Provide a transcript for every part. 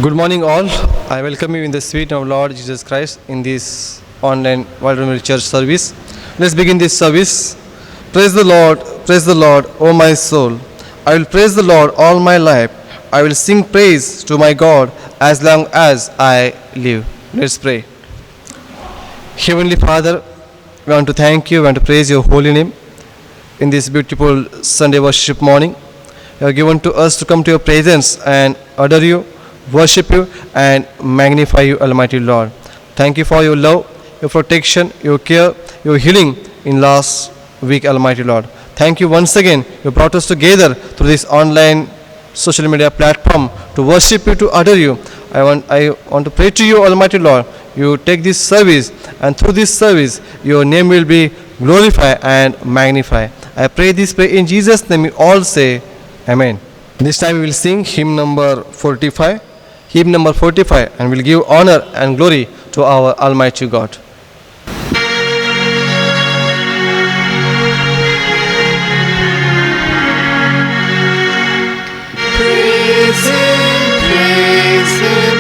Good morning, all. I welcome you in the sweet name of Lord Jesus Christ in this online World Remedy Church service. Let's begin this service. Praise the Lord, O my soul. I will praise the Lord all my life. I will sing praise to my God as long as I live. Let's pray. Heavenly Father, we want to thank you and to praise your holy name in this beautiful Sunday worship morning. You have given to us to come to your presence and adore you, worship you and magnify you, Almighty Lord. Thank you for your love, your protection, your care, your healing in last week, Almighty Lord. Thank you once again. You brought us together through this online social media platform to worship you, to adore you. I want to pray to you, Almighty Lord. You take this service, and through this service, your name will be glorified and magnified. I pray this prayer in Jesus' name. We all say, Amen. This time we will sing hymn number 45. Hymn number 45, and will give honor and glory to our Almighty God. Praise Him,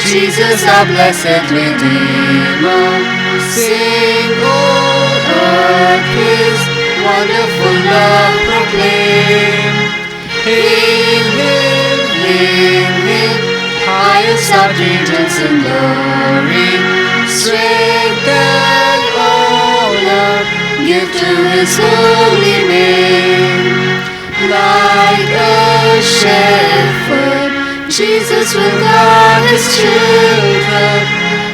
Jesus our blessed Redeemer. Sing, O earth, His wonderful love proclaim. Hail Him, highest archangels in glory. Strength and honor give to His holy name. Like a shepherd, Jesus will guard His children.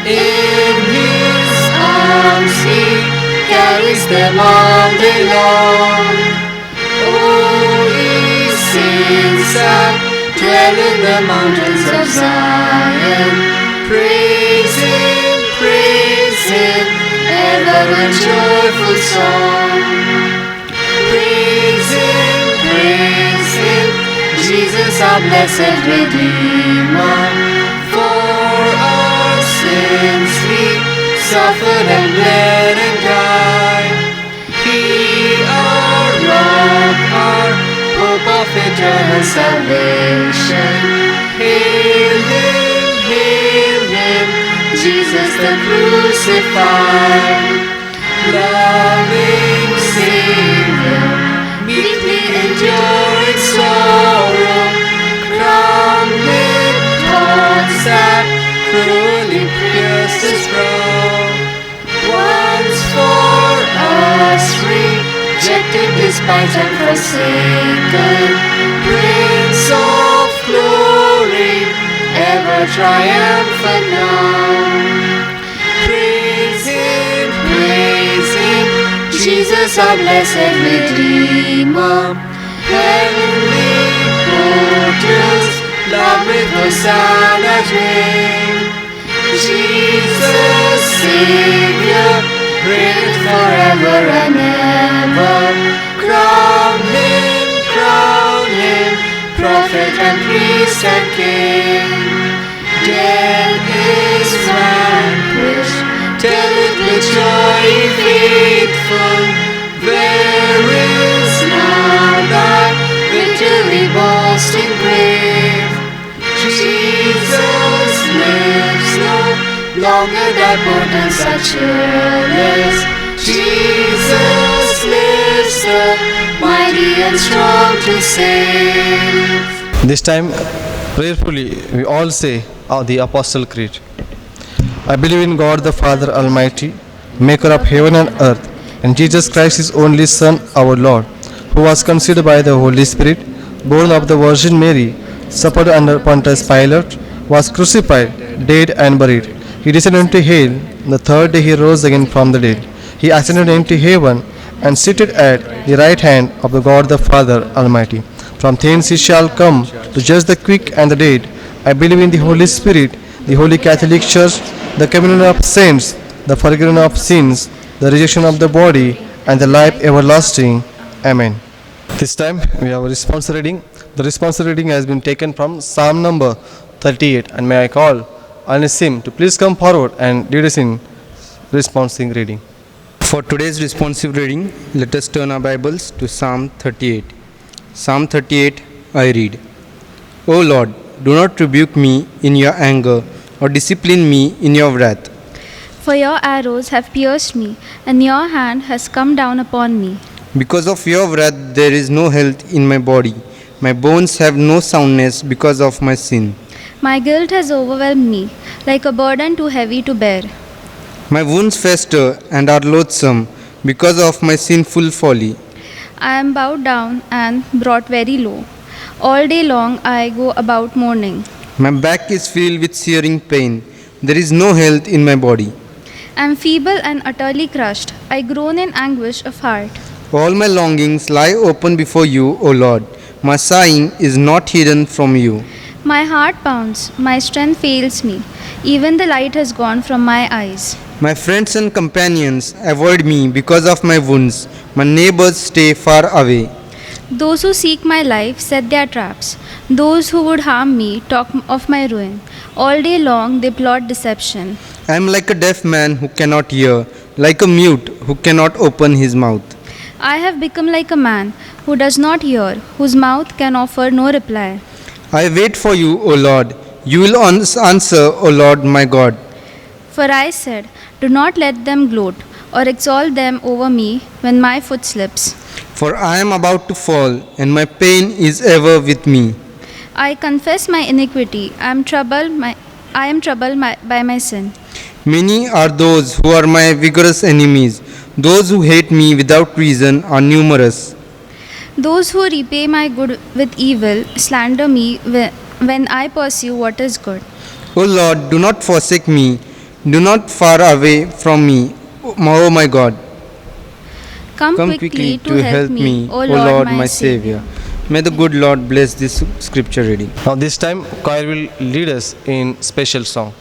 In His arms He carries them all day long. Oh, ye saints that dwell in the mountains of Zion, praise Him, ever a joyful song. Praise Him, Jesus our blessed Redeemer. For our sins He suffered and bled and died. He our rock, our hope of eternal salvation. Hail Him, Jesus the crucified. Loving Savior, meekly enduring sorrow, crowned with thorns that cruelly pierced His brow. Once for us rejected, despised and forsaken, Prince of glory, ever triumphant now. Praise Him, Jesus our blessed Redeemer. Heavenly portals, loud with Hosanna's ring. Jesus Savior, reigneth forever and ever. Crown Him, prophet and priest and king. Death is vanquished, tell it with joy, ye faithful. There is now thy victory boasting grave. Jesus lives, no longer thy portents are cheerless. Jesus lives, the mighty and strong to save. This time, prayerfully, we all say the Apostle Creed. I believe in God the Father Almighty, maker of heaven and earth, and Jesus Christ, His only Son, our Lord, who was conceived by the Holy Spirit, born of the Virgin Mary, suffered under Pontius Pilate, was crucified, dead and buried. He descended into hell. The third day He rose again from the dead. He ascended into heaven and seated at the right hand of the God the Father Almighty. From thence He shall come to judge the quick and the dead. I believe in the Holy Spirit, the Holy Catholic Church, the communion of saints, the forgiveness of sins, the resurrection of the body, and the life everlasting. Amen. This time we have a response reading. The response reading has been taken from Psalm number 38, and may I call Anisim to please come forward and lead us in responsive reading. For today's responsive reading, let us turn our Bibles to Psalm 38. Psalm 38, I read, O Lord, do not rebuke me in your anger, or discipline me in your wrath. For your arrows have pierced me, and your hand has come down upon me. Because of your wrath there is no health in my body. My bones have no soundness because of my sin. My guilt has overwhelmed me, like a burden too heavy to bear. My wounds fester and are loathsome because of my sinful folly. I am bowed down and brought very low. All day long I go about mourning. My back is filled with searing pain. There is no health in my body. I am feeble and utterly crushed. I groan in anguish of heart. All my longings lie open before you, O Lord. My sighing is not hidden from you. My heart pounds, my strength fails me. Even the light has gone from my eyes. My friends and companions avoid me because of my wounds. My neighbors stay far away. Those who seek my life set their traps. Those who would harm me talk of my ruin. All day long they plot deception. I am like a deaf man who cannot hear, like a mute who cannot open his mouth. I have become like a man who does not hear, whose mouth can offer no reply. I wait for you, O Lord. You will answer, O Lord my God. For I said, do not let them gloat or exalt them over me when my foot slips. For I am about to fall, and my pain is ever with me. I confess my iniquity. I am troubled by my sin. Many are those who are my vigorous enemies. Those who hate me without reason are numerous. Those who repay my good with evil slander me when I pursue what is good. O Lord, do not forsake me. Do not far away from me, O my God. Come quickly to help me, O Lord my Savior. May the good Lord bless this scripture reading. Now this time choir will lead us in special song.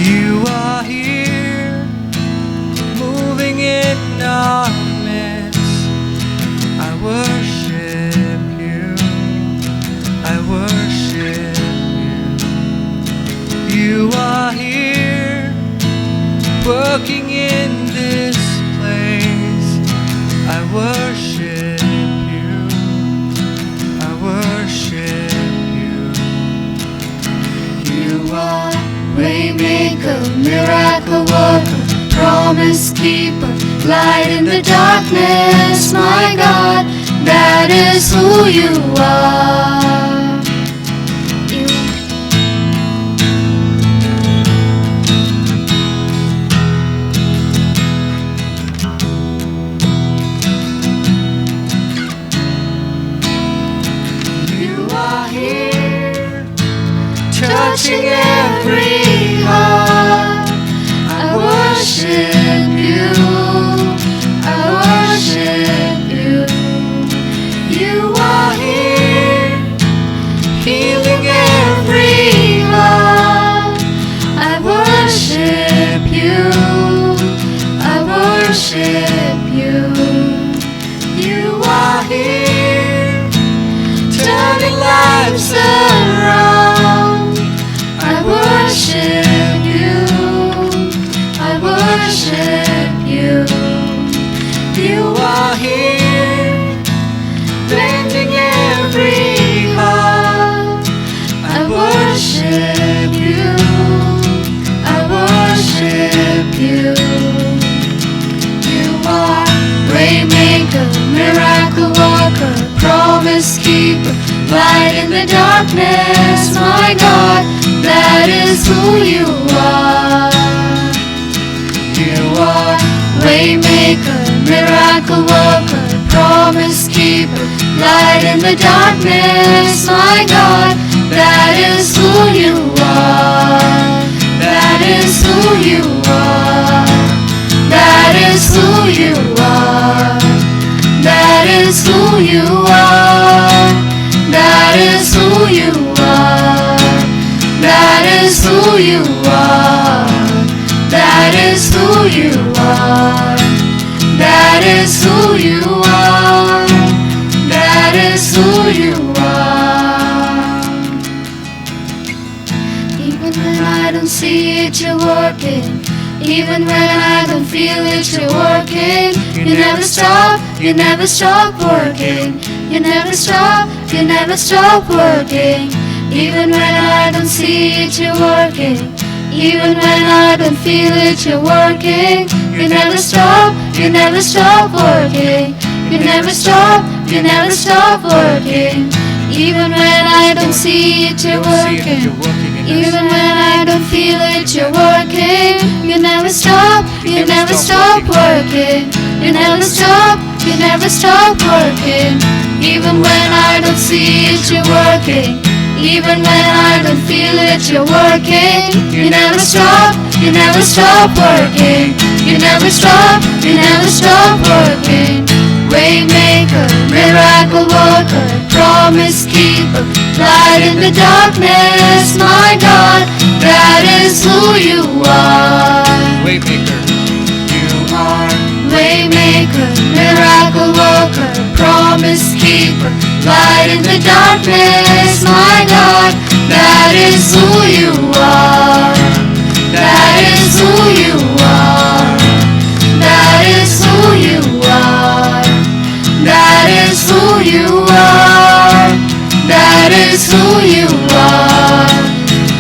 You are here, moving in our midst. I worship you, I worship you. You are here, working in this place. I worship you, I worship you. You are Waymaker, miracle worker, promise keeper, light in the darkness, my God, that is who you are. You are here, touching every heart. I worship you, I worship you. You are here, healing every heart. I worship you, I worship you. You are here, turning lives around. I worship you, I worship you. You are here, bending every heart. I worship you, I worship you. You are Waymaker, miracle worker, promise keeper, light in the darkness, my God, that is who you are. You are Waymaker, miracle worker, promise keeper, light in the darkness, my God, that is who you are. That is who you are. That is who you are. That is who you are. That is who you are. That is who you are. That is who you are. That is who you are. That is who you are. Even when I don't see it, you're working. Even when I don't feel it, you're working. You never stop, you never stop working. You never stop, you never stop working. Even when I don't see it, you're working. Even when I don't feel it, you're working. You never stop, you never stop working. You never stop, you never stop working. Even when I don't see it, you're working. Even when I don't feel it, you're working. You never stop, you never stop working. You never stop, you never stop working. Even when I don't see it, you're working. Even when I don't feel it, you're working. You never stop, you never stop working. You never stop, you never stop working. Waymaker, miracle worker, promise keeper, light in the darkness, my God, that is who you are. Waymaker, you are. Waymaker, miracle worker, promise keeper, light in the darkness, my God, that is who you are. That is who you are. That is who you are. That is who you are. That is who you are.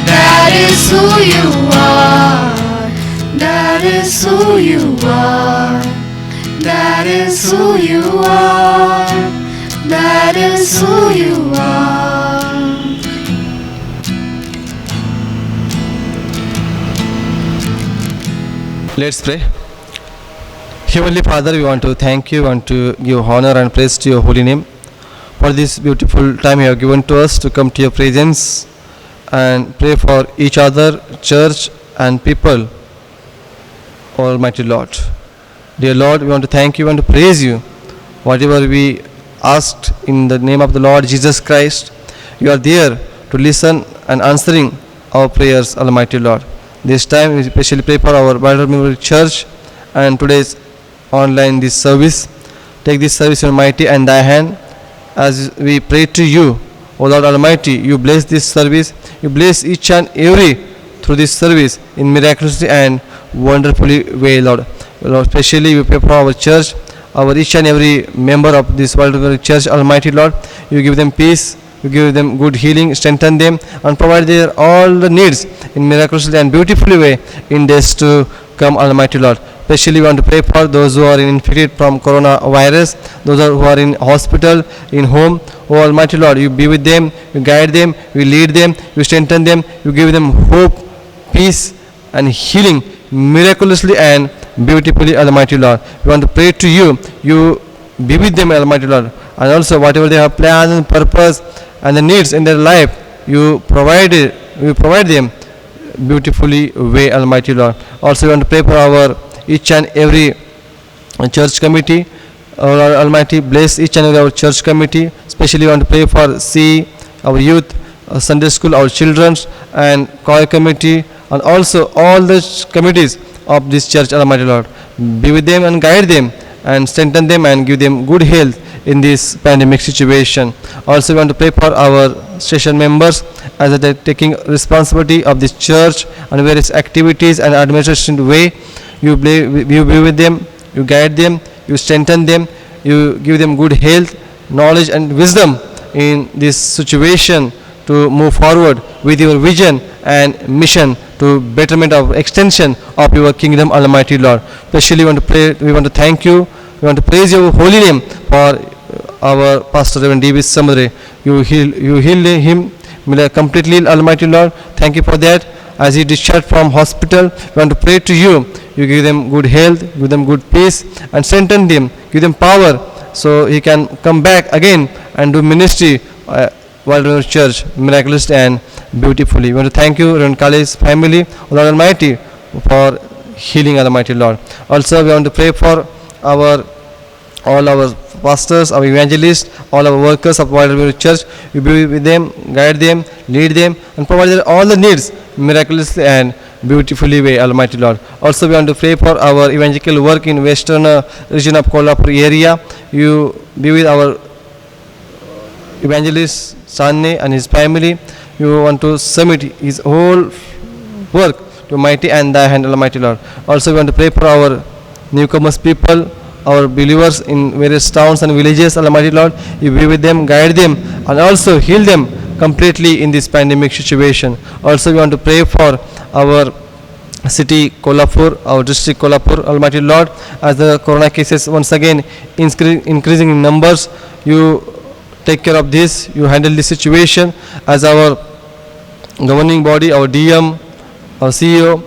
That is who you are. That is who you are. That is who you are. That is who you are. Let's pray. Heavenly Father, we want to thank you and to give honor and praise to your holy name for this beautiful time you have given to us to come to your presence and pray for each other, church and people. Almighty Lord, dear Lord, we want to thank you and to praise you. Whatever we asked in the name of the Lord Jesus Christ, you are there to listen and answering our prayers, Almighty Lord. This time we especially pray for our Bible Memorial Church and today's online this service. Take this service in mighty and thy hand as we pray to you, O Lord Almighty. You bless this service, you bless each and every through this service in miraculously and wonderfully way, Lord. Lord, especially we pray for our church, our each and every member of this Bible Church, Almighty Lord. You give them peace, you give them good healing, strengthen them and provide their all the needs in miraculously and beautifully way in days to come, Almighty Lord. Especially we want to pray for those who are infected from coronavirus, those who are in hospital, in home. Oh Almighty Lord, you be with them, you guide them, you lead them, you strengthen them, you give them hope, peace and healing miraculously and beautifully, Almighty Lord. We want to pray to you, you be with them, Almighty Lord, and also whatever they have plans and purpose and the needs in their life, you provide them beautifully way, Almighty Lord. Also we want to pray for our each and every church committee. Our Lord Almighty, bless each and every our church committee. Especially we want to pray for our youth, Sunday school, our children and choir committee and also all the committees of this church, Almighty Lord. Be with them and guide them and strengthen them and give them good health in this pandemic situation. Also we want to pray for our station members as they are taking responsibility of this church and various activities and administration way. You be with them, you guide them, you strengthen them, you give them good health, knowledge and wisdom in this situation to move forward with your vision and mission to betterment of extension of your kingdom, Almighty Lord. Especially we want to thank you, we want to praise your holy name for our Pastor Reverend D.B. Samudre. You heal him completely, Almighty Lord. Thank you for that. As he discharged from hospital, we want to pray to you. You give them good health, give them good peace and strengthen them, give them power so he can come back again and do ministry World Church miraculously and beautifully. We want to thank you, Reverend Kale's family, Lord Almighty, for healing, Almighty Lord. Also we want to pray for all our pastors, our evangelists, all our workers of World Church. You be with them, guide them, lead them and provide them all the needs miraculously and beautifully way, Almighty Lord. Also we want to pray for our evangelical work in western region of Kolhapur area. You be with our evangelist Sanne and his family. you want to submit his whole work to mighty and thy hand, Almighty Lord. Also, we want to pray for our newcomers people, our believers in various towns and villages, Almighty Lord. You be with them, guide them, and also heal them completely in this pandemic situation. Also, we want to pray for our city Kolhapur, our district Kolhapur, Almighty Lord, as the corona cases once again increasing in numbers. You take care of this, you handle this situation as our governing body, our DM, our CEO,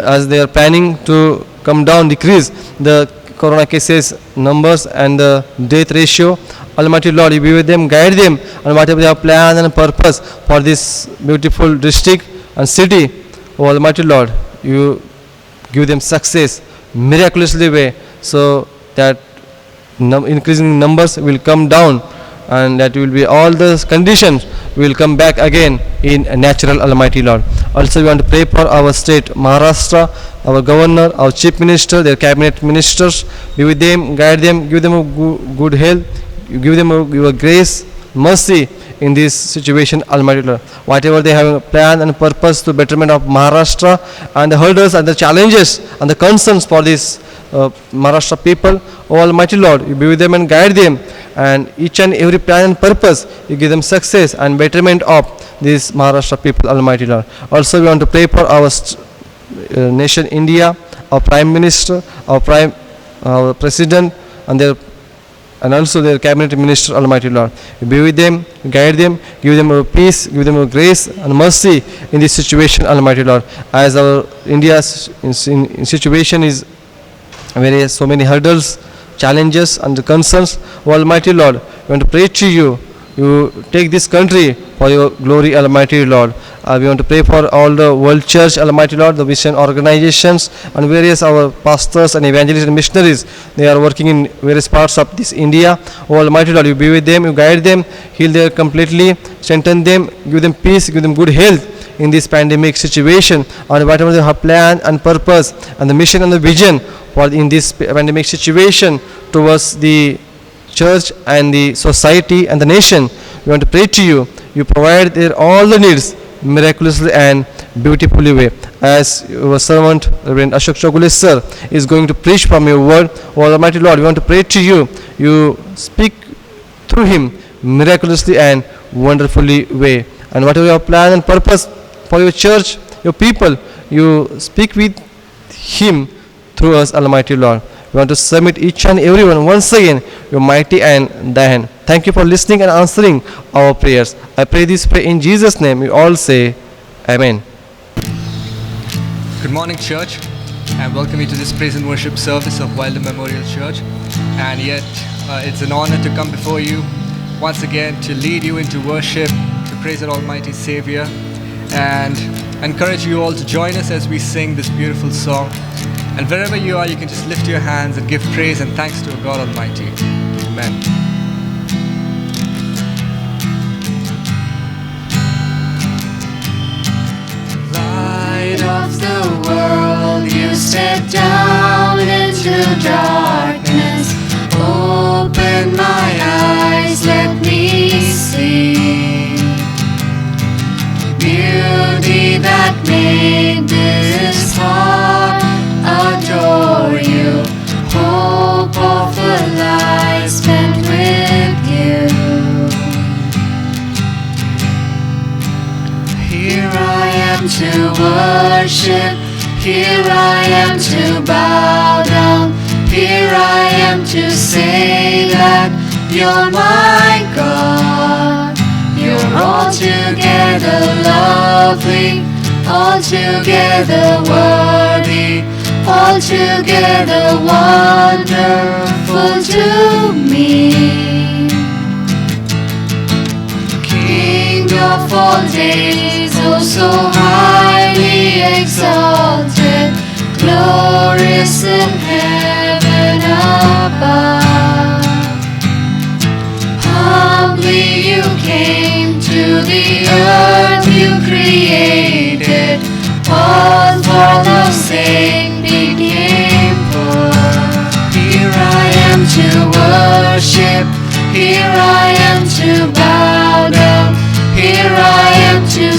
as they are planning to come down, decrease the corona cases numbers and the death ratio. Almighty Lord, you be with them, guide them, and whatever they have planned and purpose for this beautiful district and city. Oh Almighty Lord, you give them success miraculously way, so that increasing numbers will come down, and that will be all the conditions will come back again in a natural, Almighty Lord. Also, we want to pray for our state Maharashtra, our governor, our chief minister, their cabinet ministers. Be with them, guide them, give them a good health, you give them your grace, mercy in this situation, Almighty Lord. Whatever they have a plan and purpose to betterment of Maharashtra, and the hurdles and the challenges and the concerns for this Maharashtra people, oh Almighty Lord, you be with them and guide them, and each and every plan and purpose you give them success and betterment of this Maharashtra people, Almighty Lord. Also, we want to pray for our nation India, our Prime Minister, our President, and also their cabinet minister, Almighty Lord. You be with them, guide them, give them your peace, give them your grace and mercy in this situation, Almighty Lord. As our India's situation is so many hurdles, challenges and concerns, oh Almighty Lord, we want to pray to you. You take this country for your glory, Almighty Lord. We want to pray for all the world church, Almighty Lord, the mission organizations and various our pastors and evangelists and missionaries. They are working in various parts of this India. Oh Almighty Lord, you be with them, you guide them, heal them completely, strengthen them, give them peace, give them good health in this pandemic situation, and whatever they have planned and purpose and the mission and the vision for in this pandemic situation towards the church and the society and the nation. We want to pray to you. You provide their all the needs miraculously and beautifully way. As your servant Reverend Ashok Chogule sir is going to preach from your word, oh Almighty Lord, we want to pray to you. You speak through him miraculously and wonderfully way. And whatever your plan and purpose for your church, your people, you speak with him through us, Almighty Lord. We want to submit each and everyone once again your mighty and thy hand. Thank you for listening and answering our prayers. I pray this prayer in Jesus' name. We all say Amen. Good morning, church, and welcome you to this praise and worship service of Wilder Memorial Church. And yet, it's an honor to come before you once again to lead you into worship, to praise our Almighty Savior, and encourage you all to join us as we sing this beautiful song. And wherever you are, you can just lift your hands and give praise and thanks to God Almighty. Amen. Light of the world, you step down into darkness. Open my eyes, let me see beauty that made this heart adore you. Hope of a life spent with you. Here I am to worship, here I am to bow down, here I am to say that you're my God. You're altogether lovely, altogether worthy, altogether wonderful to me. King of all days, oh so highly exalted, glorious in heaven above. Humbly you came to the earth you created, all for love's sake became poor. Here I am to worship, here I am to bow down, here I am to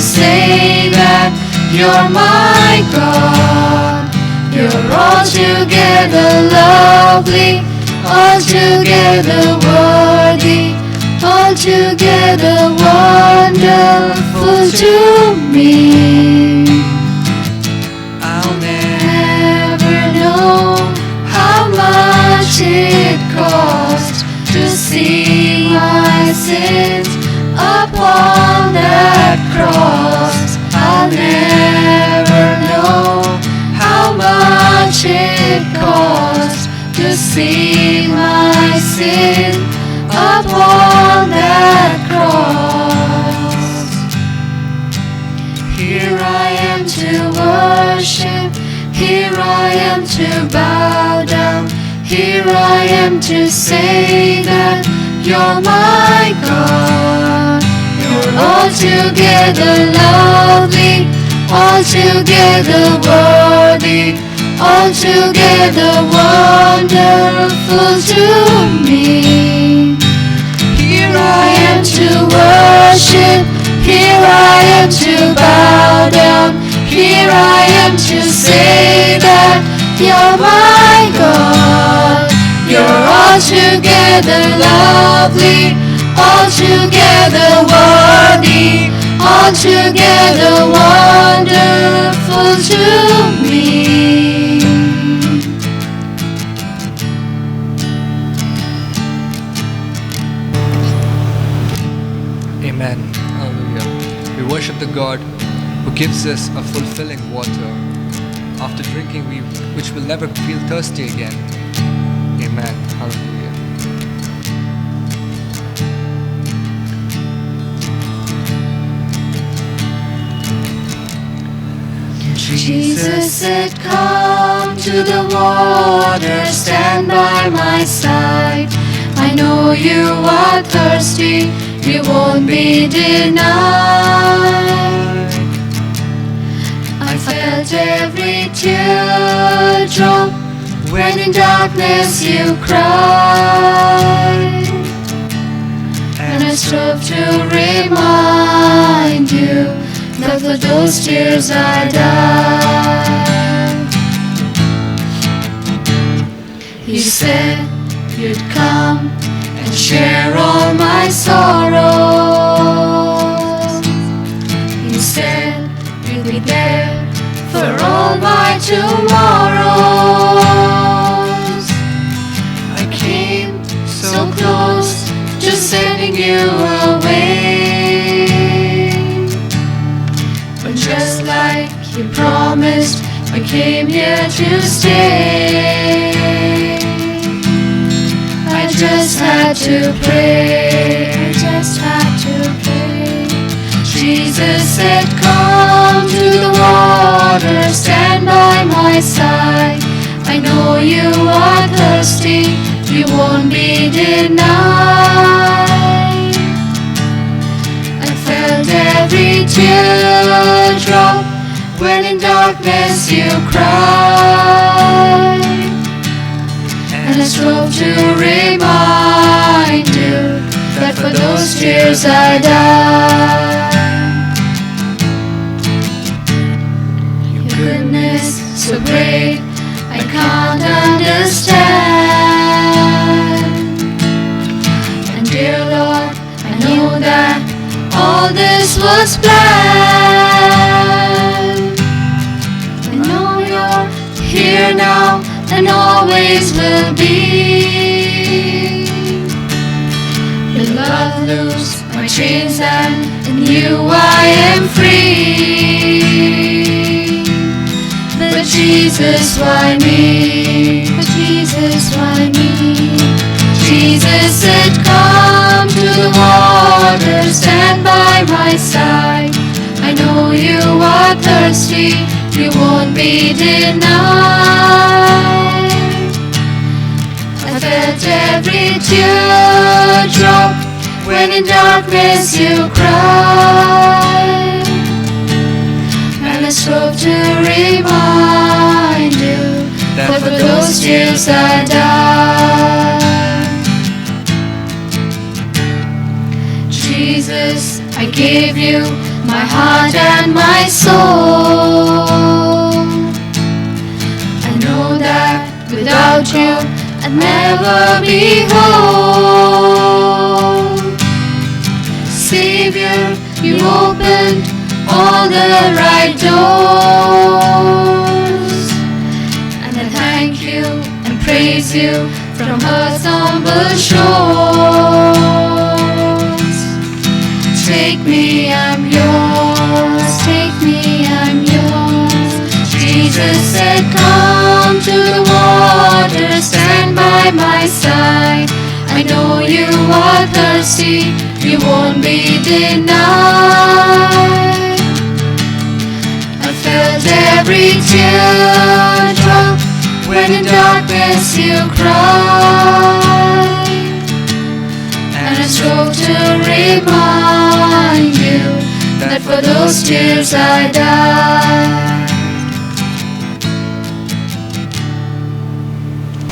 You're my God. You're altogether lovely, altogether worthy, altogether wonderful to me. I'll Never know how much it cost to see my sins upon that cross. I'll never know how much it cost to see my sin upon that cross. Here I am to worship, here I am to bow down, here I am to say that you're my God. You're altogether lovely, altogether worthy, altogether wonderful to me. Here I am to worship, here I am to bow down, here I am to say that you're my God. You're altogether lovely, altogether worthy, altogether wonderful to me. Amen. Hallelujah. We worship the God who gives us a fulfilling water, after drinking which will never feel thirsty again. Amen. Hallelujah. Jesus said, come to the water, stand by my side. I know you are thirsty, you won't be denied. I felt every teardrop when in darkness you cried. And I strove to remind you that for those tears I died. You said you'd come and share all my sorrows. You said you'd be there for all my tomorrows. I came so close to sending you away, but just like you promised, I came here to stay. I just had to pray, I just had to pray. Jesus said, come to the water, stand by my side. I know you are thirsty, you won't be denied. I felt every teardrop when in darkness you cried. And I strove to remind you that for those tears I died. Your goodness so great, I can't understand. And dear Lord, I know that all this was planned. I know you're here now and always will be. Your love loosed my chains and in you I am free. But Jesus, why me? But Jesus, why me? Jesus said, come to the water, stand by my side. I know you are thirsty, you won't be denied. I felt every teardrop when in darkness you cried. And I strove to remind you that for those tears I died. Jesus, I gave you my heart and my soul. never be whole. Savior, you opened all the right doors, and I thank you and praise you from earth's humble shores. Take me, I'm yours. Take me, I'm yours. Jesus said, come to the water, stand by my side. I know you are thirsty, you won't be denied. I felt every teardrop when in darkness you cried, and I strove to remind you that for those tears I died.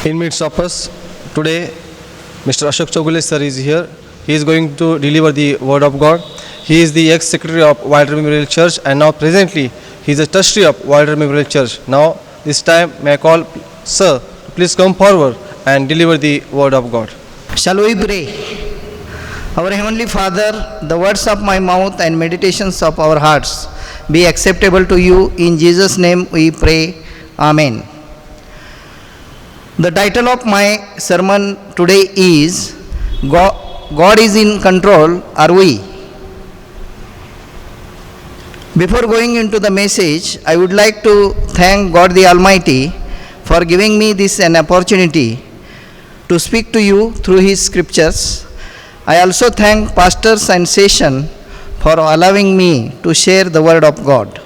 In midst of us today, Mr. Ashok Chogule sir is here. He is going to deliver the word of God. He is the ex-secretary of Wilder Memorial Church, and now presently he is a trustee of Wilder Memorial Church. Now this time may I call sir to please come forward and deliver the word of God. Shall we pray? Our Heavenly Father, the words of my mouth and meditations of our hearts be acceptable to you. In Jesus' name we pray. Amen. The title of my sermon today is God is in control, are we? Before going into the message, I would like to thank God the Almighty for giving me this an opportunity to speak to you through His scriptures. I also thank pastors and session for allowing me to share the word of God.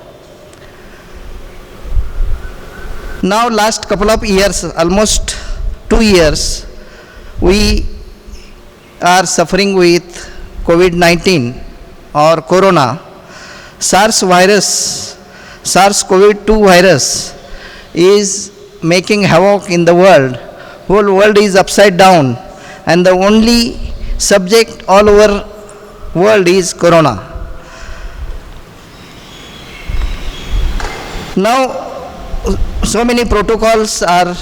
Now last couple of years, almost 2 years, we are suffering with COVID-19 or Corona. SARS-CoV-2 virus is making havoc in the world. Whole world is upside down, and the only subject all over world is Corona. Now so many protocols are,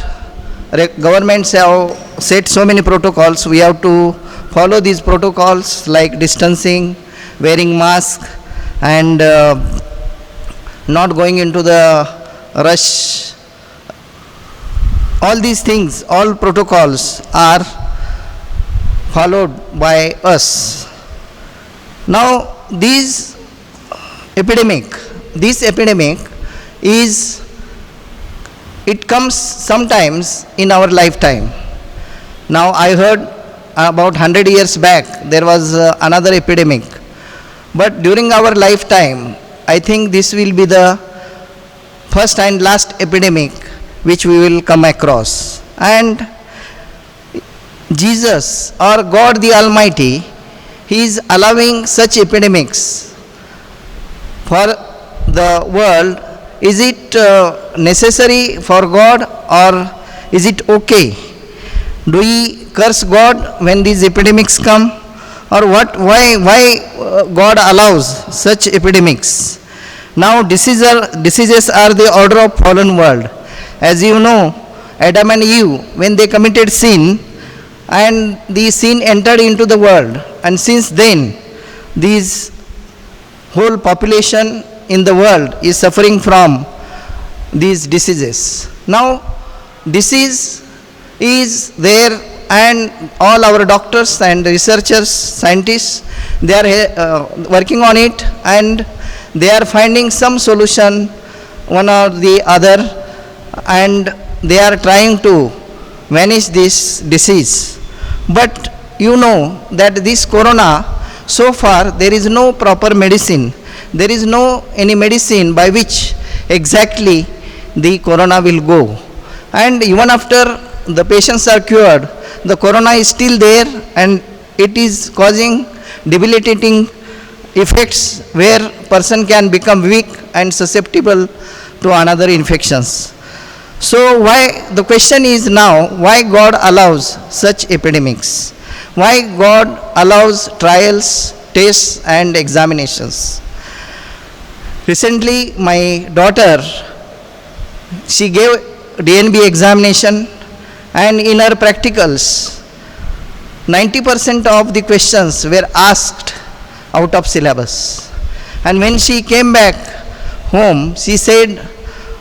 governments have set so many protocols. We have to follow these protocols like distancing, wearing mask, and not going into the rush. All these things, all protocols are followed by us. Now this epidemic is, it comes sometimes in our lifetime. Now I heard about 100 years back there was another epidemic, but during our lifetime I think this will be the first and last epidemic which we will come across. And Jesus or God the Almighty, He is allowing such epidemics for the world. Is it necessary for God, or is it okay? Do we curse God when these epidemics come, or what? Why God allows such epidemics? Now diseases are the order of fallen world. As you know, Adam and Eve, when they committed sin, and the sin entered into the world, and since then these whole population in the world is suffering from these diseases. Now disease is there, and all our doctors and researchers, scientists, they are working on it, and they are finding some solution, one or the other, and they are trying to manage this disease. But you know that this corona, so far there is no proper medicine. There is no any medicine by which exactly the corona will go. And even after the patients are cured, the corona is still there, and it is causing debilitating effects where person can become weak and susceptible to another infections. So why, the question is now, why God allows such epidemics? Why God allows trials, tests and examinations? Recently my daughter, she gave DNB examination, and in her practicals, 90% of the questions were asked out of syllabus. And when she came back home, she said,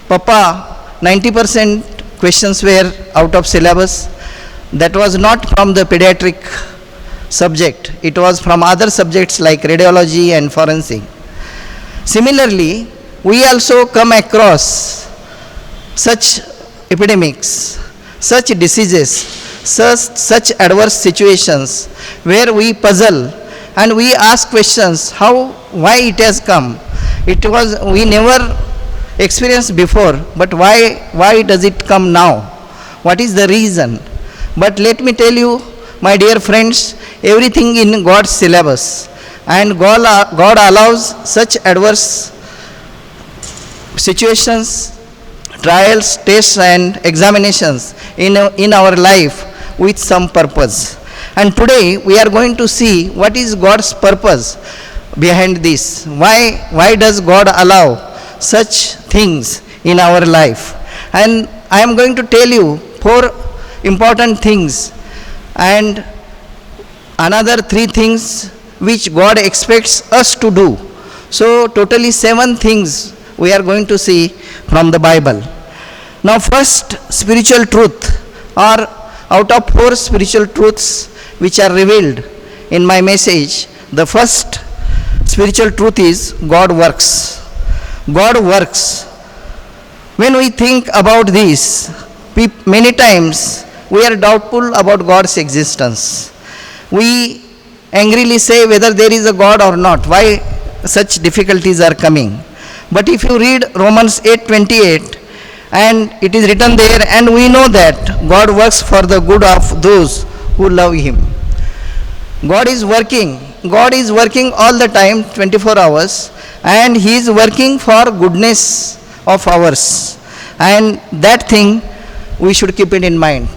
Papa, 90% questions were out of syllabus. That was not from the pediatric subject, it was from other subjects like radiology and forensic. Similarly, we also come across such epidemics, such diseases, such adverse situations where we puzzle and we ask questions how, why it has come. It was, we never experienced before, but why does it come now? What is the reason? But let me tell you, my dear friends, everything in God's syllabus, and God allows such adverse situations, trials, tests and examinations in our life with some purpose. And today we are going to see what is God's purpose behind this. Why does God allow such things in our life? And I am going to tell you 4 important things and another 3 things which God expects us to do. So totally 7 things we are going to see from the Bible. Now first spiritual truth, or out of 4 spiritual truths which are revealed in my message, the first spiritual truth is God works. God works. When we think about this, many times we are doubtful about God's existence. We angrily say whether there is a God or not, why such difficulties are coming. But if you read Romans 8:28, and it is written there, and we know that God works for the good of those who love Him. God is working all the time, 24 hours, and He is working for goodness of ours. And that thing we should keep it in mind.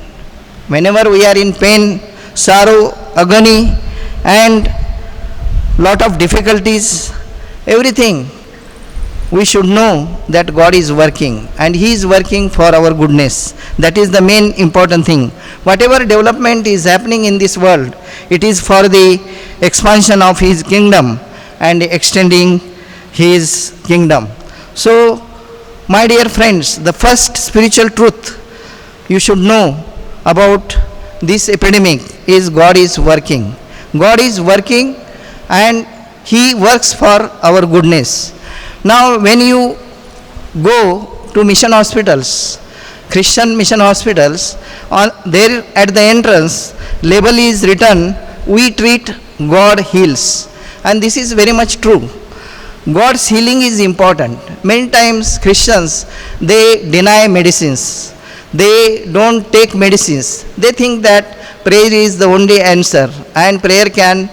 Whenever we are in pain, sorrow, agony, and lot of difficulties, everything, we should know that God is working and He is working for our goodness. That is the main important thing. Whatever development is happening in this world, it is for the expansion of His kingdom and extending His kingdom. So, my dear friends, the first spiritual truth you should know about this epidemic is God is working. God is working and He works for our goodness. Now when you go to mission hospitals, Christian mission hospitals, there at the entrance label is written, we treat, God heals. And this is very much true. God's healing is important. Many times Christians, they deny medicines. They don't take medicines. They think that prayer is the only answer and prayer can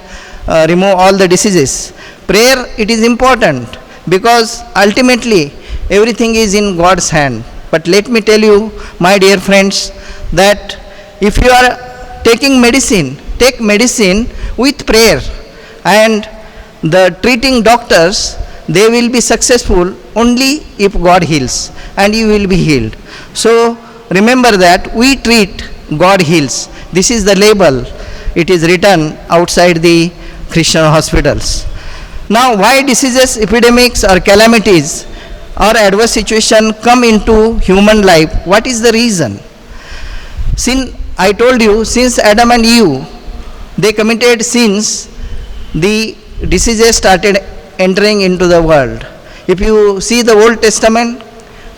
remove all the diseases. Prayer, it is important because ultimately everything is in God's hand. But let me tell you, my dear friends, that if you are taking medicine, take medicine with prayer, and the treating doctors, they will be successful only if God heals, and you will be healed. So remember that we treat, God heals. This is the label. It is written outside the Christian hospitals. Now, why diseases, epidemics or calamities or adverse situation come into human life? What is the reason? I told you, since Adam and Eve, they committed sins, the diseases started entering into the world. If you see the Old Testament,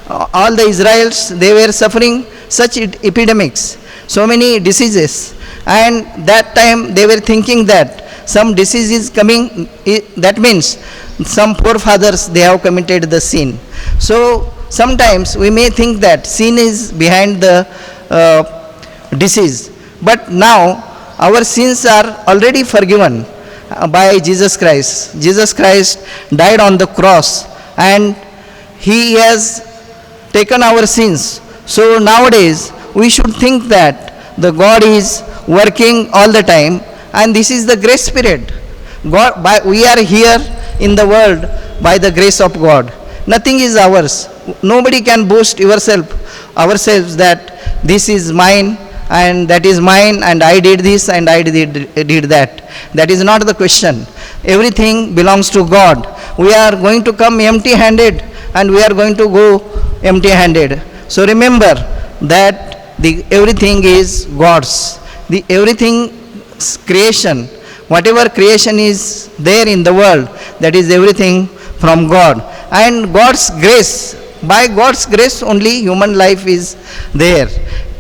all the Israelites, they were suffering such epidemics, so many diseases, and that time they were thinking that some disease is coming, that means some forefathers, they have committed the sin. So sometimes we may think that sin is behind the disease, but now our sins are already forgiven by Jesus Christ. Jesus Christ died on the cross and He has taken our sins. So nowadays we should think that the God is working all the time, and this is the grace period. We are here in the world by the grace of God. Nothing is ours. Nobody can boast ourselves that this is mine and that is mine, and I did this and I did that. That is not the question. Everything belongs to God. We are going to come empty handed and we are going to go empty handed. So remember that everything is God's. Everything creation, whatever creation is there in the world, that is everything from God. And God's grace, by God's grace only human life is there.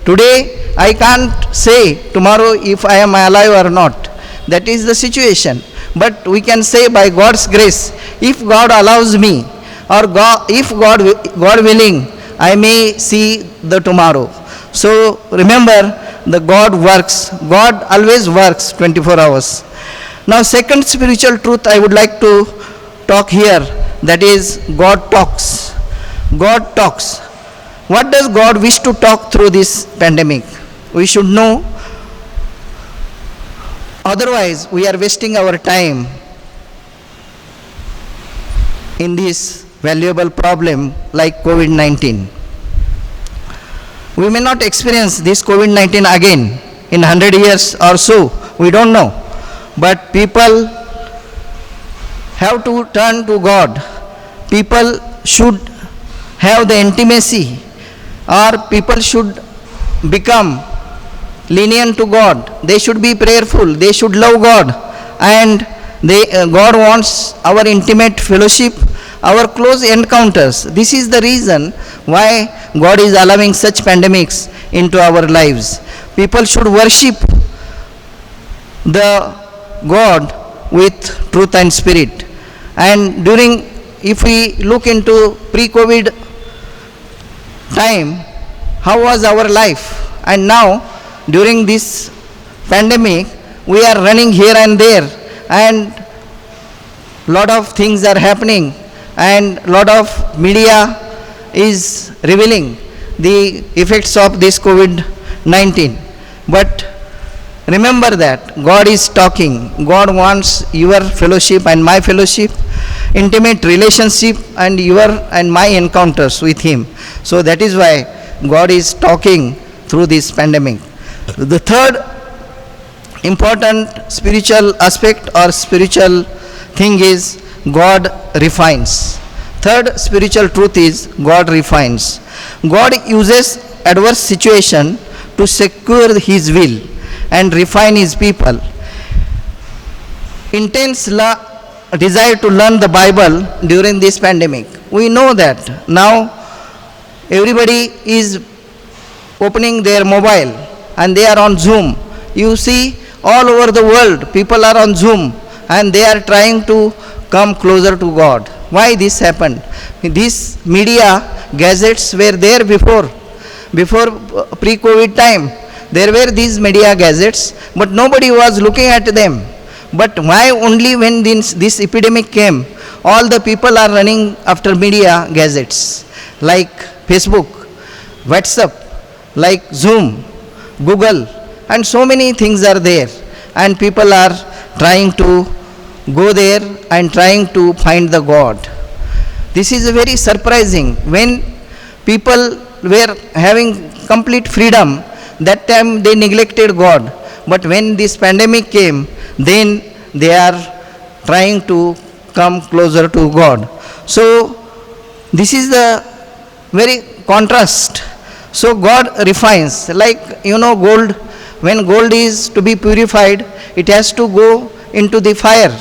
Today I can't say tomorrow if I am alive or not. That is the situation. But we can say by God's grace, if God allows me, or if God willing, I may see the tomorrow. So remember, the God works. God always works 24 hours. Now second spiritual truth I would like to talk here, that is God talks. God talks. What does God wish to talk through this pandemic? We should know. Otherwise, we are wasting our time in this valuable problem like COVID-19. We may not experience this COVID-19 again in 100 years or so. We don't know. But people have to turn to God. People should have the intimacy, or people should become lenient to God. They should be prayerful. They should love God. And God wants our intimate fellowship, our close encounters. This is the reason why God is allowing such pandemics into our lives. People should worship the God with truth and spirit. And if we look into pre-COVID time, how was our life? And now, during this pandemic, we are running here and there, and lot of things are happening, and lot of media is revealing the effects of this COVID-19. But remember that God is talking. God wants your fellowship and my fellowship, intimate relationship, and your and my encounters with Him. So that is why God is talking through this pandemic. The third important spiritual aspect or spiritual thing is God refines. Third spiritual truth is God refines. God uses adverse situation to secure His will and refine His people. Intense desire to learn the Bible during this pandemic. We know that now everybody is opening their mobile and they are on Zoom. You see all over the world people are on Zoom and they are trying to come closer to God. Why this happened? These media gadgets were there before pre-COVID time. There were these media gadgets, but nobody was looking at them. But why only when this epidemic came, all the people are running after media gadgets like Facebook, WhatsApp, like Zoom, Google, and so many things are there. And people are trying to go there and trying to find the God. This is very surprising. When people were having complete freedom, that time they neglected God. But when this pandemic came, then they are trying to come closer to God. So this is the very contrast. So God refines. Like gold, when gold is to be purified, it has to go into the fire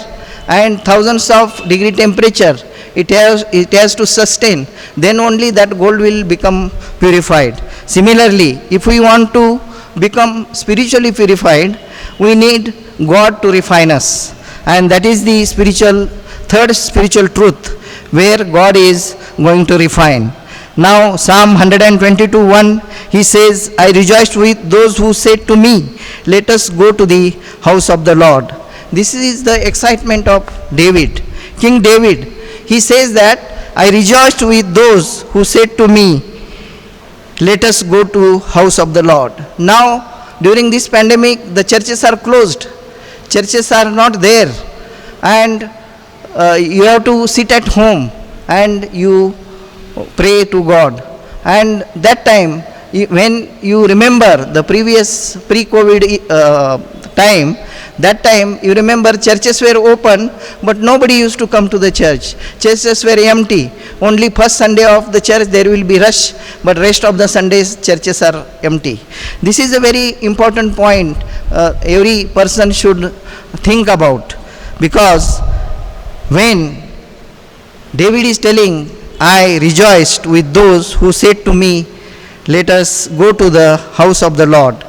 and thousands of degree temperature it has to sustain. Then only that gold will become purified. Similarly, if we want to become spiritually purified, we need God to refine us. And that is the third spiritual truth where God is going to refine. Now Psalm 122:1, he says, I rejoiced with those who said to me, let us go to the house of the Lord. This is the excitement of David. King David, he says that I rejoiced with those who said to me, let us go to house of the Lord. Now during this pandemic, the churches are closed. Churches are not there. And you have to sit at home and you pray to God. And that time when you remember the previous pre-COVID time, that time you remember churches were open, but nobody used to come to the church. Churches were empty. Only first Sunday of the church there will be rush, but rest of the Sundays churches are empty. This is a very important point every person should think about, because when David is telling, I rejoiced with those who said to me, let us go to the house of the Lord.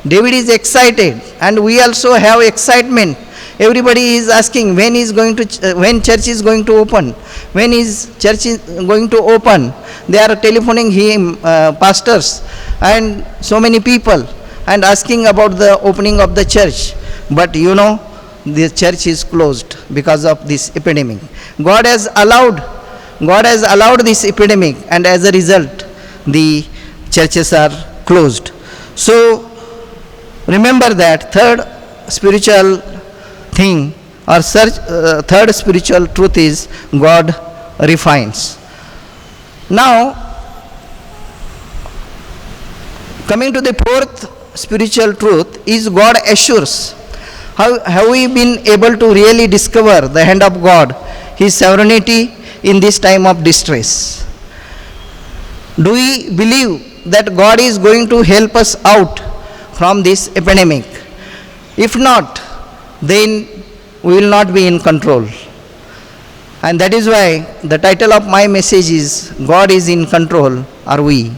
David is excited, and we also have excitement. Everybody is asking when church is going to open, when is church is going to open. They are telephoning him, pastors and so many people, and asking about the opening of the church. But you know, the church is closed because of this epidemic. God has allowed this epidemic, and as a result the churches are closed. So remember that third spiritual thing or third spiritual truth is God refines. Now coming to the fourth spiritual truth is God assures. How have we been able to really discover the hand of God, His sovereignty in this time of distress? Do we believe that God is going to help us out from this epidemic? If not, then we will not be in control. And that is why the title of my message is God is in control, are we?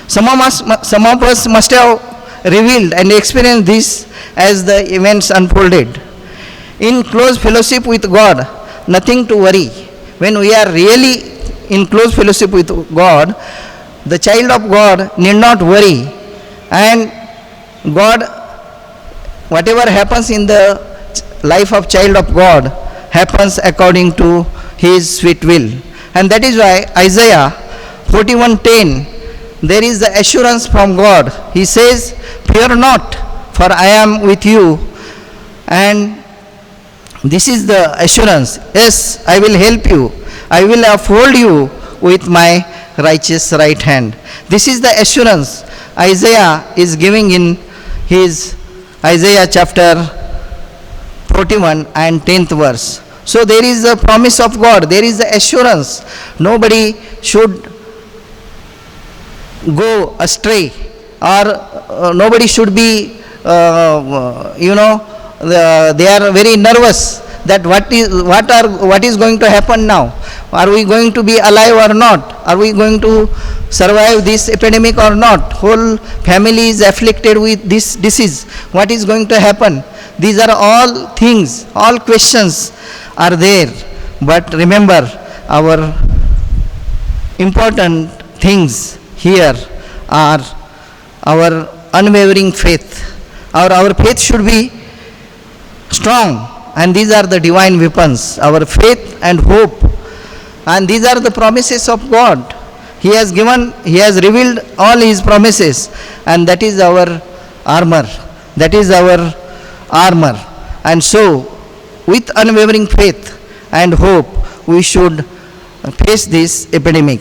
Some of us must have revealed and experienced this as the events unfolded. In close fellowship with God, nothing to worry. When we are really in close fellowship with God, the child of God need not worry. And God, whatever happens in the life of child of God, happens according to His sweet will. And that is why Isaiah 41:10, there is the assurance from God. He says, fear not, for I am with you. And this is the assurance. Yes, I will help you. I will uphold you with my righteous right hand. This is the assurance Isaiah is giving in his Isaiah chapter 41 and 10th verse. So there is a promise of God. There is the assurance. Nobody should go astray, or nobody should be, they are very nervous that what is going to happen now. Are we going to be alive or not? Are we going to survive this epidemic or not? Whole family is afflicted with this disease. What is going to happen? These are all things, all questions are there. But remember, our important things here are our unwavering faith. Our faith should be strong, and these are the divine weapons, our faith and hope. And these are the promises of God. He has revealed all His promises, and that is our armor. That is our armor. And so, with unwavering faith and hope, we should face this epidemic.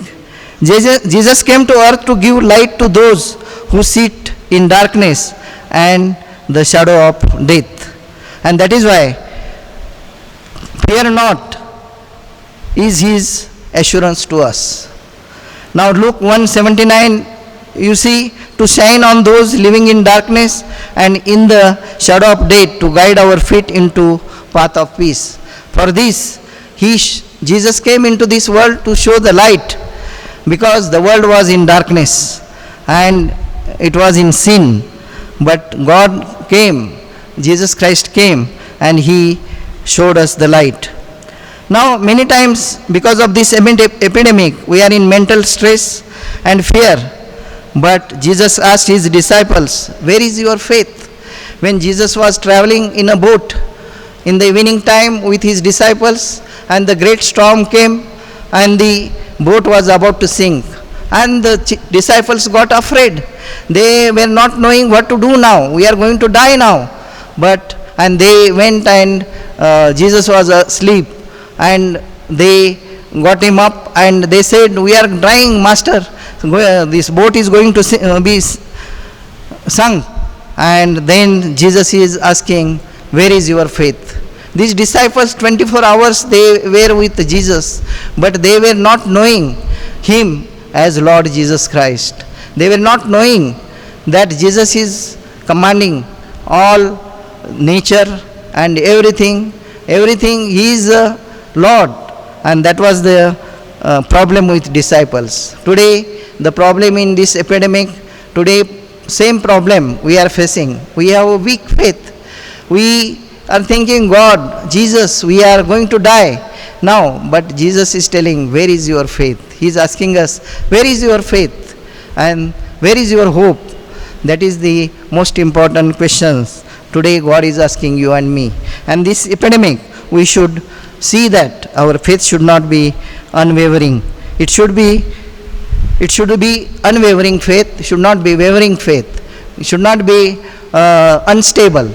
Jesus came to earth to give light to those who sit in darkness and the shadow of death. And that is why, fear not is His assurance to us. Now Luke 1:79, you see, to shine on those living in darkness and in the shadow of death, to guide our feet into path of peace. For this, Jesus came into this world to show the light, because the world was in darkness and it was in sin. But God came, Jesus Christ came, and He showed us the light. Now many times, because of this epidemic, we are in mental stress and fear. But Jesus asked His disciples, where is your faith? When Jesus was traveling in a boat in the evening time with His disciples, and the great storm came and the boat was about to sink, and the disciples got afraid. They were not knowing what to do now. We are going to die now. And they went, and Jesus was asleep, and they got Him up, and they said, we are dying, Master. this boat is going to be sunk, and then Jesus is asking, where is your faith? These disciples 24 hours they were with Jesus, but they were not knowing him as Lord Jesus Christ. They were not knowing that Jesus is commanding all nature and everything he is Lord. And that was the problem with disciples. Today the problem in this epidemic, today same problem we are facing. We have a weak faith. We are thinking, God, Jesus, we are going to die now. But Jesus is telling, where is your faith? He is asking us, where is your faith? And where is your hope? That is the most important questions today God is asking you and me. And this epidemic, we should see that our faith should not be unwavering. It should be unwavering faith, should not be wavering faith. It should not be unstable.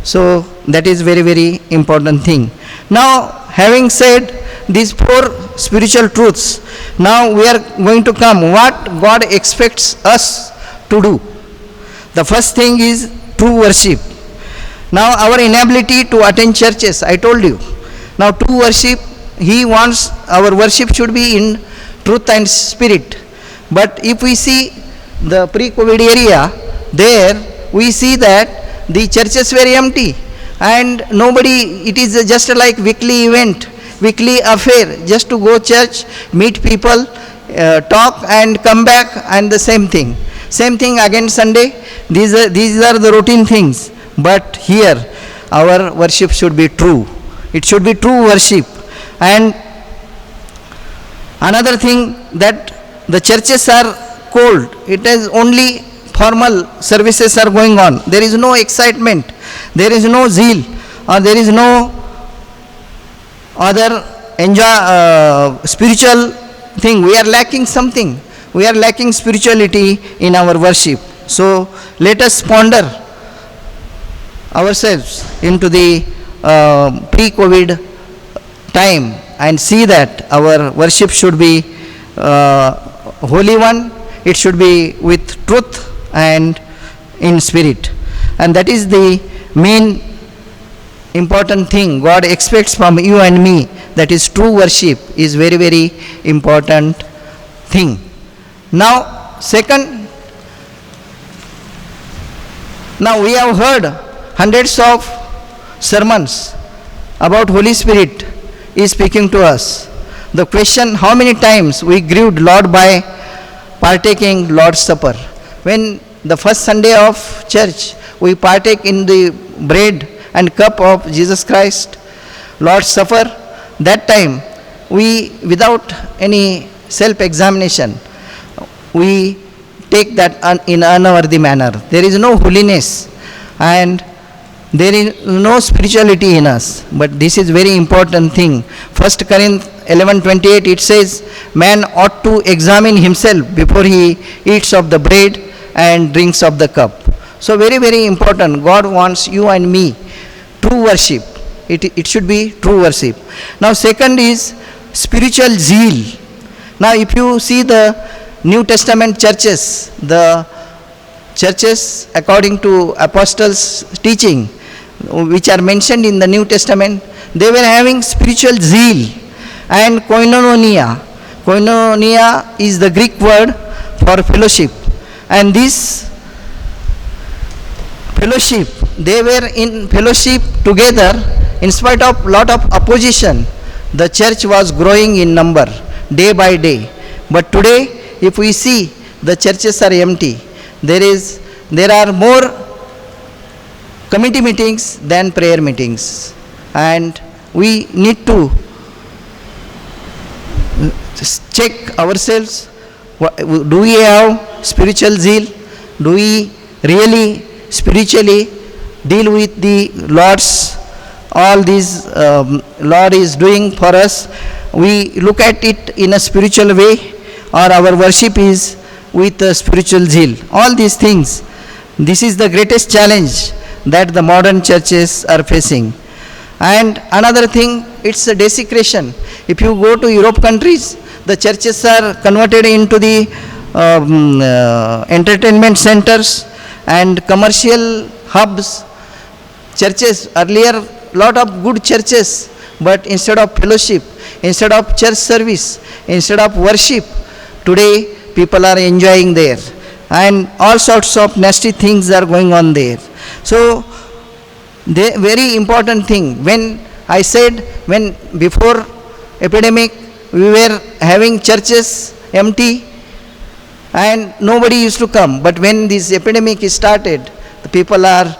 So that is very, very important thing. Now, having said these 4 spiritual truths, now we are going to come what God expects us to do. The first thing is true worship. Now our inability to attend churches, I told you. Now true worship, he wants our worship should be in truth and spirit. But if we see the pre-COVID area, there we see that the churches were empty and nobody, it is just like weekly event, weekly affair, just to go church, meet people, talk and come back, and the same thing again Sunday. These are the routine things. But here our worship should be true. It should be true worship. And another thing, that the churches are cold. It is only formal services are going on. There is no excitement, there is no zeal, or there is no other spiritual thing. We are lacking something. We are lacking spirituality in our worship. So let us ponder ourselves into the pre-COVID time and see that our worship should be holy one. It should be with truth and in spirit. And that is the main important thing God expects from you and me. That is, true worship is very, very important thing. Now, second, now we have heard hundreds of sermons about Holy Spirit is speaking to us. The question, how many times we grieved Lord by partaking Lord's Supper. When the first Sunday of church, we partake in the bread and cup of Jesus Christ, Lord's Supper. That time, we, without any self-examination, we take that in unworthy manner. There is no holiness and there is no spirituality in us. But this is very important thing. 1 Corinthians 11:28 it says, man ought to examine himself before he eats of the bread and drinks of the cup. So very, very important. God wants you and me true worship. It should be true worship. Now second is spiritual zeal. Now if you see the New Testament churches, the churches according to apostles' teaching, which are mentioned in the New Testament, they were having spiritual zeal and koinonia. Koinonia is the Greek word for fellowship. And this fellowship, they were in fellowship together in spite of lot of opposition. The church was growing in number day by day. But today, if we see, the churches are empty. There are more committee meetings than prayer meetings. And we need to check ourselves. Do we have spiritual zeal? Do we really spiritually deal with the Lord's, all these Lord is doing for us? We look at it in a spiritual way, or our worship is with a spiritual zeal. All these things, this is the greatest challenge that the modern churches are facing. And another thing, it's a desecration. If you go to Europe countries, The churches are converted into the entertainment centers and commercial hubs. Churches, earlier lot of good churches, but instead of fellowship, instead of church service, instead of worship, today people are enjoying there, and all sorts of nasty things are going on there. So the very important thing, when I said, when before epidemic we were having churches empty and nobody used to come, but when this epidemic started, the people are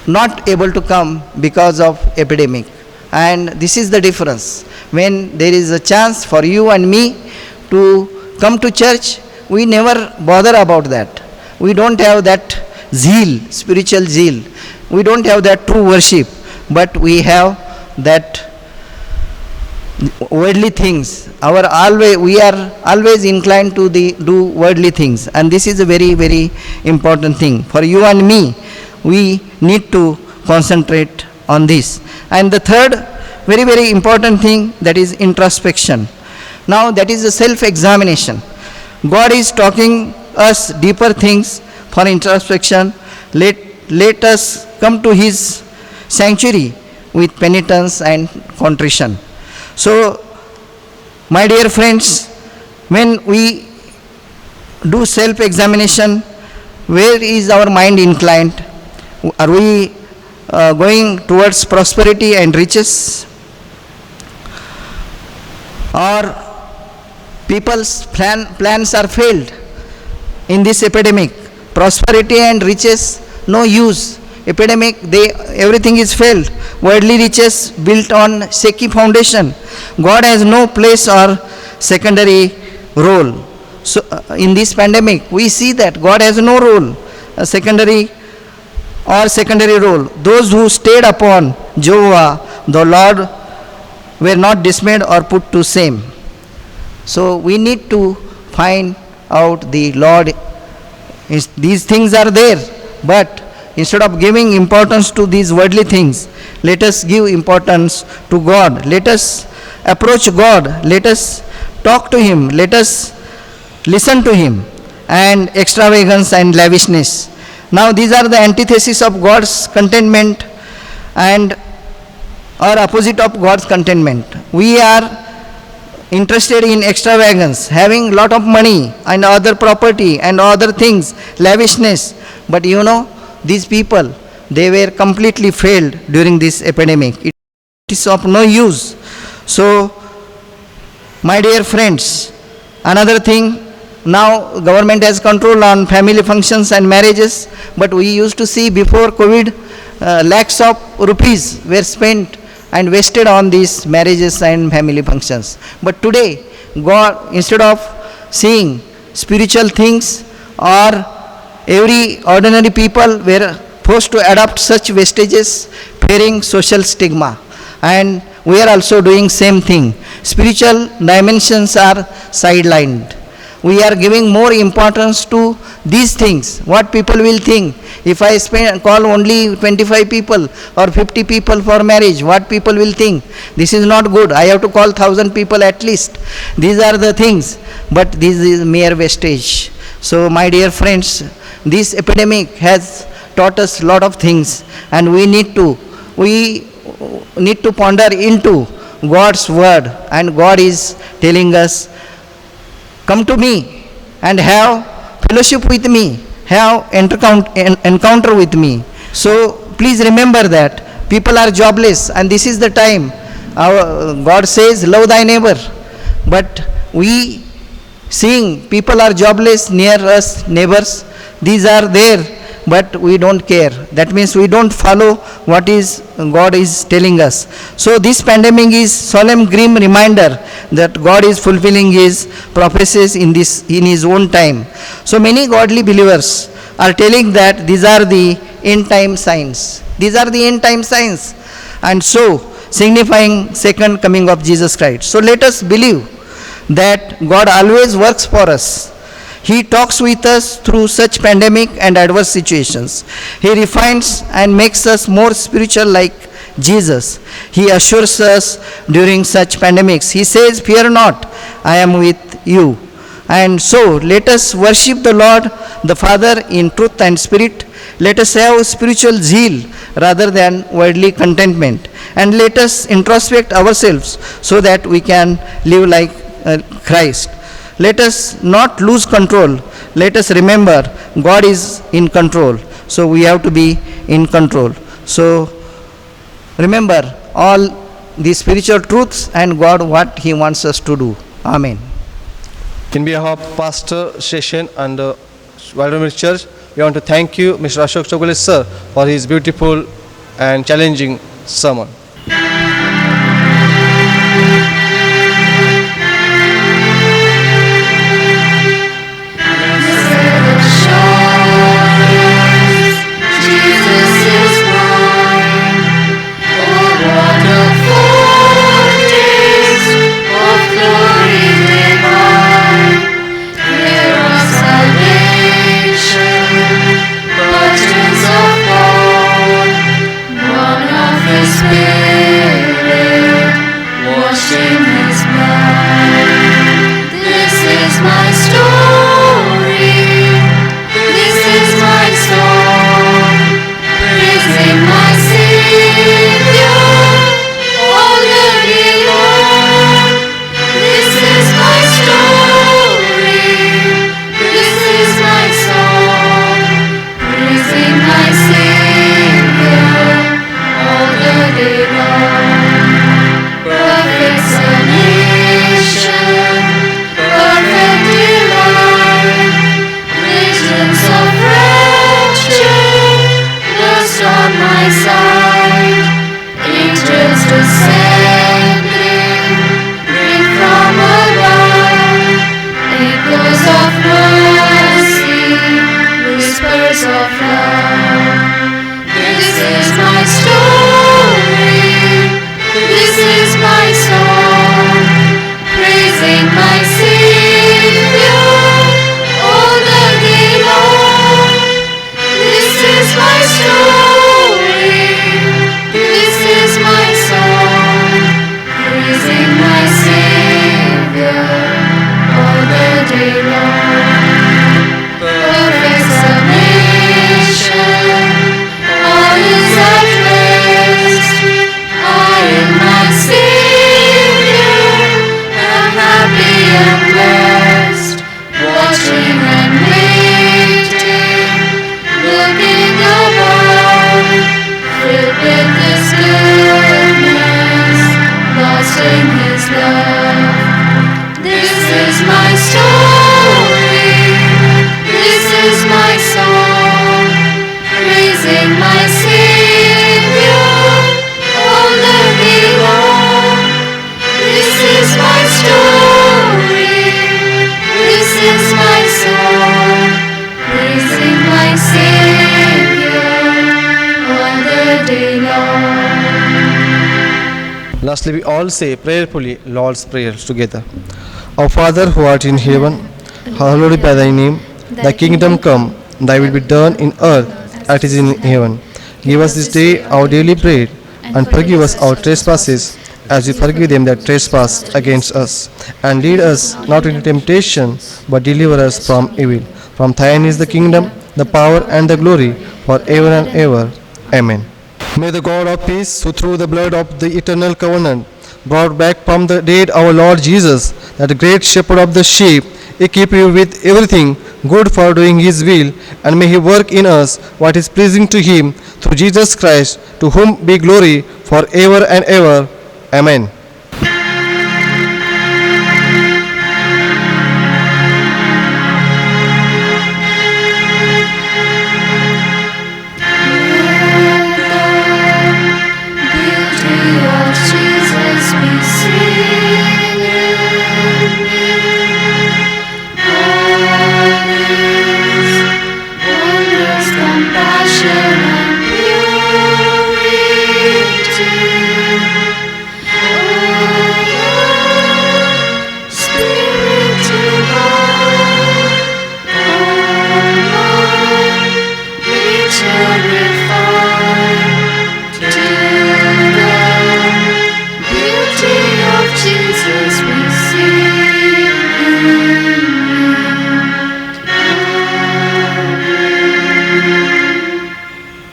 not able to come because of epidemic. And this is the difference. When there is a chance for you and me to come to church, we never bother about that. We don't have that zeal, spiritual zeal. We don't have that true worship, but we have that worldly things. We are always inclined to do worldly things, and this is a very, very important thing for you and me. We need to concentrate on this. And the third very, very important thing, that is introspection. Now that is a self-examination. God is talking us deeper things for introspection. Let us come to His sanctuary with penitence and contrition. So, my dear friends, when we do self-examination, where is our mind inclined? Are we going towards prosperity and riches? Or people's plans are failed in this epidemic? Prosperity and riches, no use. Epidemic, everything is failed. Worldly riches built on shaky foundation. God has no place or secondary role. So in this pandemic, we see that God has no role, a secondary role. Those who stayed upon Jehovah, the Lord, were not dismayed or put to shame. So we need to find out the Lord. These things are there, but instead of giving importance to these worldly things, let us give importance to God. Let us approach God. Let us talk to Him. Let us listen to Him. And extravagance and lavishness. Now these are the antithesis of God's contentment and or opposite of God's contentment. We are interested in extravagance, having lot of money and other property and other things, lavishness. But you know, these people, they were completely failed during this epidemic. It is of no use. So, my dear friends, another thing, now government has control on family functions and marriages, but we used to see before COVID, lakhs of rupees were spent and wasted on these marriages and family functions. But today, God, instead of seeing spiritual things, or every ordinary people were forced to adopt such wastages, fearing social stigma. And we are also doing same thing. Spiritual dimensions are sidelined. We are giving more importance to these things. What people will think. If I call only 25 people or 50 people for marriage, what people will think? This is not good. I have to call 1,000 people at least. These are the things. But this is mere wastage. So my dear friends, this epidemic has taught us a lot of things, and we need to ponder into God's word, and God is telling us, come to me and have fellowship with me, have encounter with me. So please remember that people are jobless, and this is the time. God says, love thy neighbor. But we seeing people are jobless near us, neighbors, these are there, but we don't care. That means we don't follow what is God is telling us. So this pandemic is solemn, grim reminder that God is fulfilling His prophecies in His own time. So many godly believers are telling that these are the end time signs. These are the end time signs, and so signifying second coming of Jesus Christ. So let us believe that God always works for us. He talks with us through such pandemic and adverse situations. He refines and makes us more spiritual like Jesus. He assures us during such pandemics. He says, "Fear not, I am with you." And so, let us worship the Lord, the Father, in truth and spirit. Let us have spiritual zeal rather than worldly contentment. And let us introspect ourselves so that we can live like Christ. Let us not lose control. Let us remember God is in control. So we have to be in control. So remember all the spiritual truths and God what He wants us to do. Amen. In behalf of Pastor Session and Waldorf Church, we want to thank you, Mr. Ashok Chogole sir, for his beautiful and challenging sermon. Jesus is mine. Oh, what a foretaste of glory divine. Here of salvation, purchase of God, born of His Spirit, washed in His blood. This is my story. This is my song, praising my Savior all the day long. This is my story. This is my song, praising my Savior all the day long. Perfect submission, perfect delight, visions of rapture burst on my sight. Angels descending, bring from above echoes of mercy, whispers of love. This is my story. This is my song, praising my Savior all the day long. This is my story. This is my song, praising my Savior all the day long. Perfect submission, all is at rest. I in my Savior am happy and blessed, watching and waiting, looking above, filled with His goodness, lost in His love. This is my story. This is my song, praising my Savior all the day long. This is my story. This is my song, praising my Savior all the day long. Lastly, we all say prayerfully Lord's Prayer together. Our Father who art in heaven, hallowed be thy name. Thy kingdom come, thy will be done in earth as it is in heaven. Give us this day our daily bread, and forgive us our trespasses, as we forgive them that trespass against us. And lead us not into temptation, but deliver us from evil. From thine is the kingdom, the power, and the glory, forever and ever. Amen. May the God of peace, who through the blood of the eternal covenant brought back from the dead our Lord Jesus, that great shepherd of the sheep, equip you with everything good for doing His will, and may He work in us what is pleasing to Him through Jesus Christ, to whom be glory forever and ever. Amen.